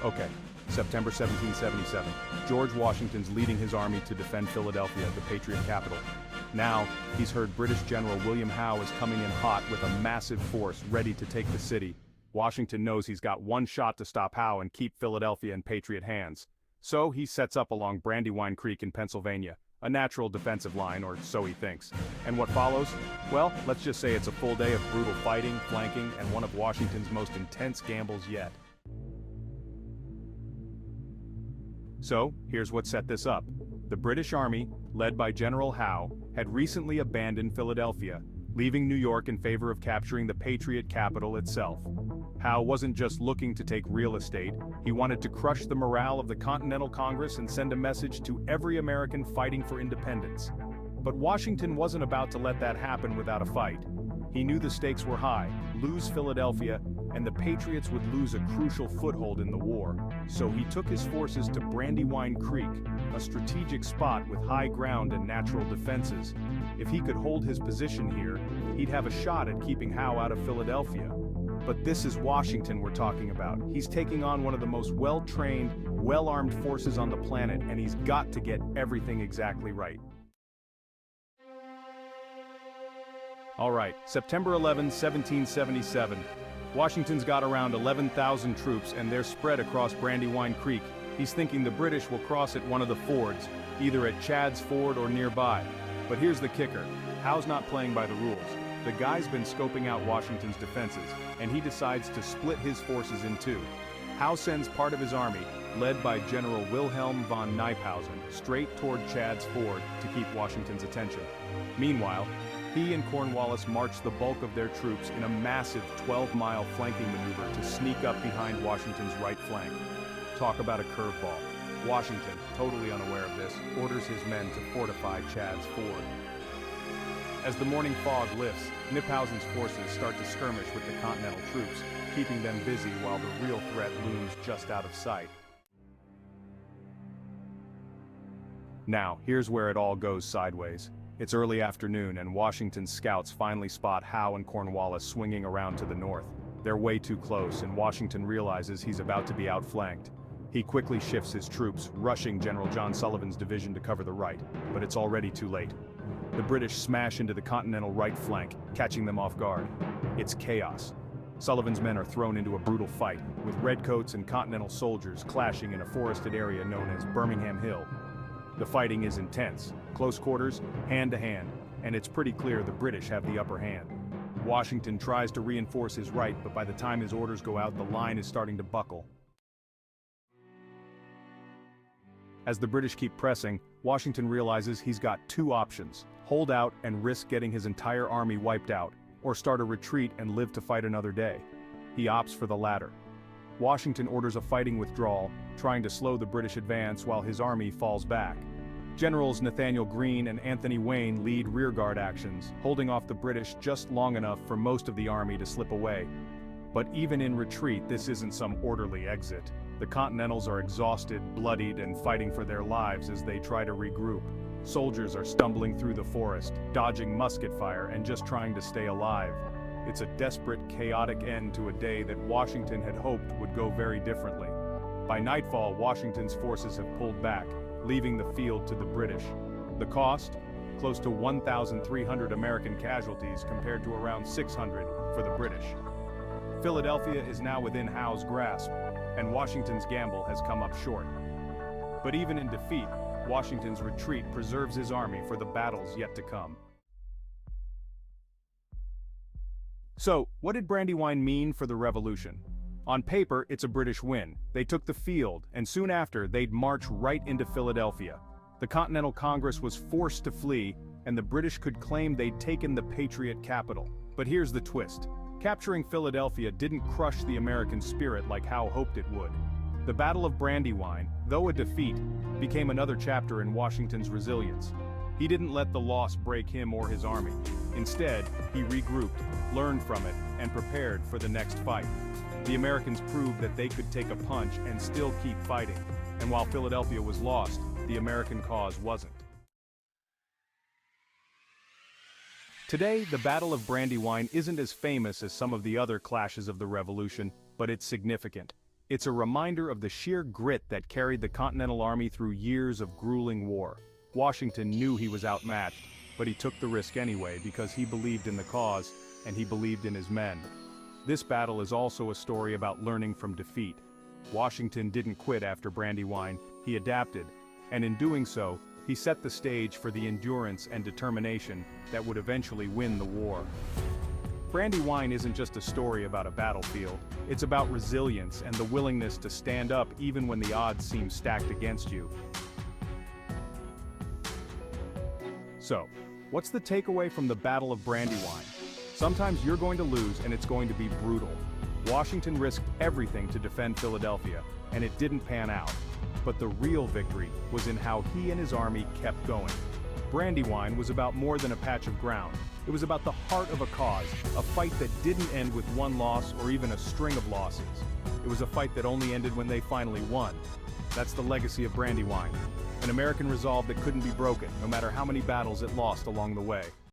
Okay, September 1777. George Washington's leading his army to defend Philadelphia, the Patriot capital. Now, he's heard British General William Howe is coming in hot with a massive force ready to take the city. Washington knows he's got one shot to stop Howe and keep Philadelphia in Patriot hands. So he sets up along Brandywine Creek in Pennsylvania, a natural defensive line, or so he thinks. And what follows? Well, let's just say it's a full day of brutal fighting, flanking, and one of Washington's most intense gambles yet. So, here's what set this up. The British Army, led by General Howe, had recently abandoned Philadelphia, leaving New York in favor of capturing the Patriot capital itself. Howe wasn't just looking to take real estate, he wanted to crush the morale of the Continental Congress and send a message to every American fighting for independence. But Washington wasn't about to let that happen without a fight. He knew the stakes were high: lose Philadelphia, and the Patriots would lose a crucial foothold in the war. So he took his forces to Brandywine Creek, a strategic spot with high ground and natural defenses. If he could hold his position here, he'd have a shot at keeping Howe out of Philadelphia. But this is Washington we're talking about. He's taking on one of the most well-trained, well-armed forces on the planet, and he's got to get everything exactly right. All right, September 11, 1777. Washington's got around 11,000 troops, and they're spread across Brandywine Creek. He's thinking the British will cross at one of the fords, either at Chad's Ford or nearby. But here's the kicker: Howe's not playing by the rules. The guy's been scoping out Washington's defenses, and he decides to split his forces in two. Howe sends part of his army, led by General Wilhelm von Knyphausen, straight toward Chad's Ford to keep Washington's attention. Meanwhile, he and Cornwallis marched the bulk of their troops in a massive 12-mile flanking maneuver to sneak up behind Washington's right flank. Talk about a curveball. Washington, totally unaware of this, orders his men to fortify Chad's Ford. As the morning fog lifts, Knyphausen's forces start to skirmish with the Continental troops, keeping them busy while the real threat looms just out of sight. Now, here's where it all goes sideways. It's early afternoon, and Washington's scouts finally spot Howe and Cornwallis swinging around to the north. They're way too close, and Washington realizes he's about to be outflanked. He quickly shifts his troops, rushing General John Sullivan's division to cover the right, but it's already too late. The British smash into the Continental right flank, catching them off guard. It's chaos. Sullivan's men are thrown into a brutal fight, with redcoats and Continental soldiers clashing in a forested area known as Birmingham Hill. The fighting is intense, close quarters, hand-to-hand, and it's pretty clear the British have the upper hand. Washington tries to reinforce his right, but by the time his orders go out, the line is starting to buckle. As the British keep pressing, Washington realizes he's got two options: hold out and risk getting his entire army wiped out, or start a retreat and live to fight another day. He opts for the latter. Washington orders a fighting withdrawal, trying to slow the British advance while his army falls back. Generals Nathaniel Greene and Anthony Wayne lead rearguard actions, holding off the British just long enough for most of the army to slip away. But even in retreat, this isn't some orderly exit. The Continentals are exhausted, bloodied, and fighting for their lives as they try to regroup. Soldiers are stumbling through the forest, dodging musket fire, and just trying to stay alive. It's a desperate, chaotic end to a day that Washington had hoped would go very differently. By nightfall, Washington's forces have pulled back, leaving the field to the British. The cost? Close to 1,300 American casualties compared to around 600 for the British. Philadelphia is now within Howe's grasp, and Washington's gamble has come up short. But even in defeat, Washington's retreat preserves his army for the battles yet to come. So, what did Brandywine mean for the Revolution? On paper, it's a British win. They took the field, and soon after, they'd march right into Philadelphia. The Continental Congress was forced to flee, and the British could claim they'd taken the Patriot capital. But here's the twist. Capturing Philadelphia didn't crush the American spirit like Howe hoped it would. The Battle of Brandywine, though a defeat, became another chapter in Washington's resilience. He didn't let the loss break him or his army. Instead, he regrouped, learned from it, and prepared for the next fight. The Americans proved that they could take a punch and still keep fighting. And while Philadelphia was lost, the American cause wasn't. Today, the Battle of Brandywine isn't as famous as some of the other clashes of the Revolution, but it's significant. It's a reminder of the sheer grit that carried the Continental Army through years of grueling war. Washington knew he was outmatched, but he took the risk anyway because he believed in the cause, and he believed in his men. This battle is also a story about learning from defeat. Washington didn't quit after Brandywine, he adapted, and in doing so, he set the stage for the endurance and determination that would eventually win the war. Brandywine isn't just a story about a battlefield, it's about resilience and the willingness to stand up even when the odds seem stacked against you. So, what's the takeaway from the Battle of Brandywine? Sometimes you're going to lose and it's going to be brutal. Washington risked everything to defend Philadelphia, and it didn't pan out. But the real victory was in how he and his army kept going. Brandywine was about more than a patch of ground. It was about the heart of a cause, a fight that didn't end with one loss or even a string of losses. It was a fight that only ended when they finally won. That's the legacy of Brandywine, an American resolve that couldn't be broken, no matter how many battles it lost along the way.